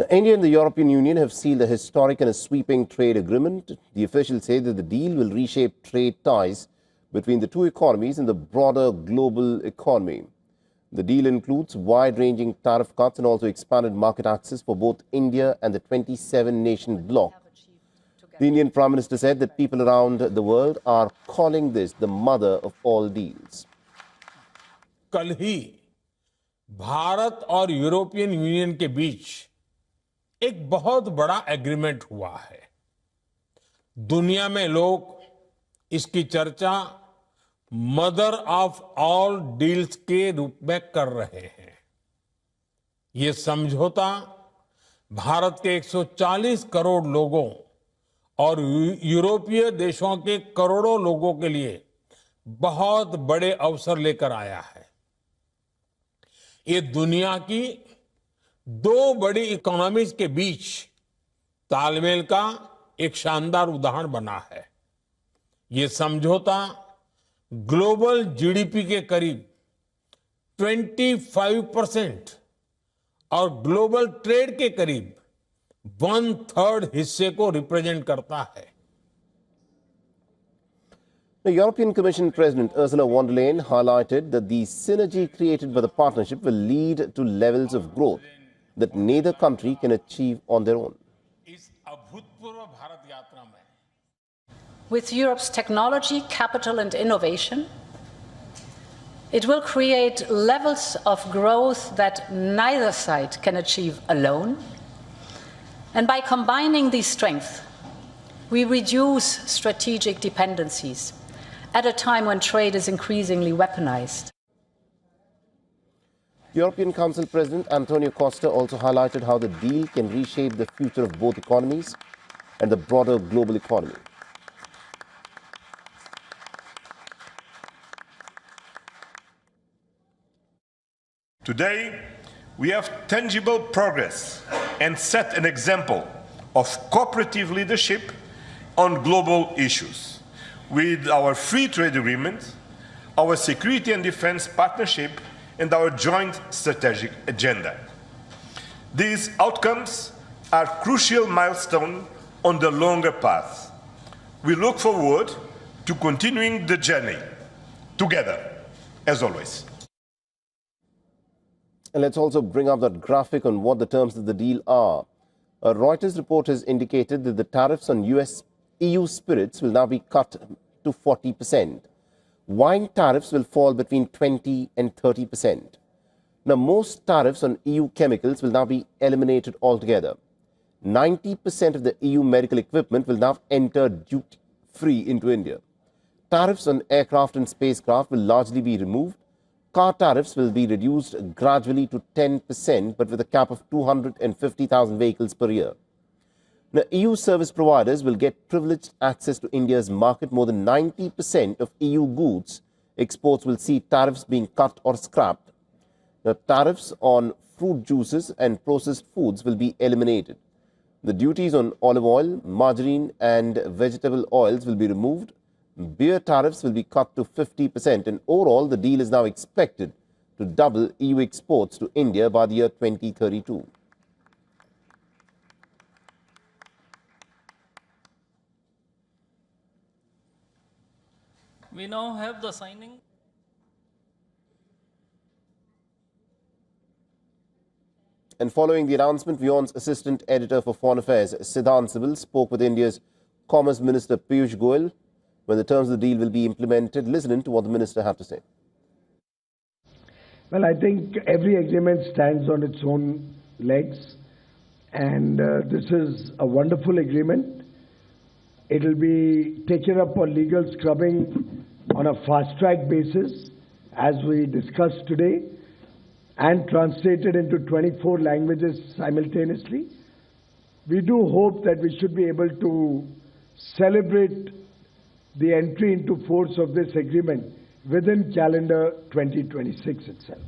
India and the European Union have sealed a historic and a sweeping trade agreement. The officials say that the deal will reshape trade ties between the two economies and the broader global economy. The deal includes wide-ranging tariff cuts and also expanded market access for both India and the 27-nation bloc. The Indian Prime Minister said that people around the world are calling this the mother of all deals. कल ही भारत और European union के बीच एक बहुत बड़ा agreement हुआ है। दुनिया में लोग इसकी चर्चा मदर ऑफ ऑल डील्स के रूप में कर रहे हैं। ये समझौता भारत के 140 करोड़ लोगों और यूरोपीय देशों के करोड़ों लोगों के लिए बहुत बड़े अवसर लेकर आया है। ये दुनिया की दो बड़ी इकोनॉमीज के बीच तालमेल का एक शानदार उदाहरण बना है। ये समझौता ग्लोबल जीडीपी के करीब 25% और ग्लोबल ट्रेड के करीब 1/3 हिस्से को रिप्रेजेंट करता है। The European Commission President Ursula von der Leyen highlighted that the synergy created by the partnership will lead to levels of growth that neither country can achieve on their own. With Europe's technology, capital and innovation, it will create levels of growth that neither side can achieve alone. And by combining these strengths, we reduce strategic dependencies at a time when trade is increasingly weaponized. European Council President Antonio Costa also highlighted how the deal can reshape the future of both economies and the broader global economy. Today, we have tangible progress and set an example of cooperative leadership on global issues. With our free trade agreement, our security and defense partnership, and our joint strategic agenda. These outcomes are crucial milestones on the longer path. We look forward to continuing the journey together, as always. And let's also bring up that graphic on what the terms of the deal are. A Reuters report has indicated that the tariffs on EU spirits will now be cut to 40%. Wine tariffs will fall between 20 and 30%. Now, most tariffs on EU chemicals will now be eliminated altogether. 90% of the EU medical equipment will now enter duty-free into India. Tariffs on aircraft and spacecraft will largely be removed. Car tariffs will be reduced gradually to 10%, but with a cap of 250,000 vehicles per year. Now, EU service providers will get privileged access to India's market. More than 90% of EU goods exports will see tariffs being cut or scrapped. Now, tariffs on fruit juices and processed foods will be eliminated. The duties on olive oil, margarine and vegetable oils will be removed. Beer tariffs will be cut to 50%, and overall the deal is now expected to double EU exports to India by the year 2032. We now have the signing. And following the announcement, WION's Assistant Editor for Foreign Affairs, Siddhant Sibil, spoke with India's Commerce Minister Piyush Goyal when the terms of the deal will be implemented. Listen to what the minister had to say. Well, I think every agreement stands on its own legs, and this is a wonderful agreement. It will be taken up on legal scrubbing on a fast-track basis, as we discussed today, and translated into 24 languages simultaneously. We do hope that we should be able to celebrate the entry into force of this agreement within calendar 2026 itself.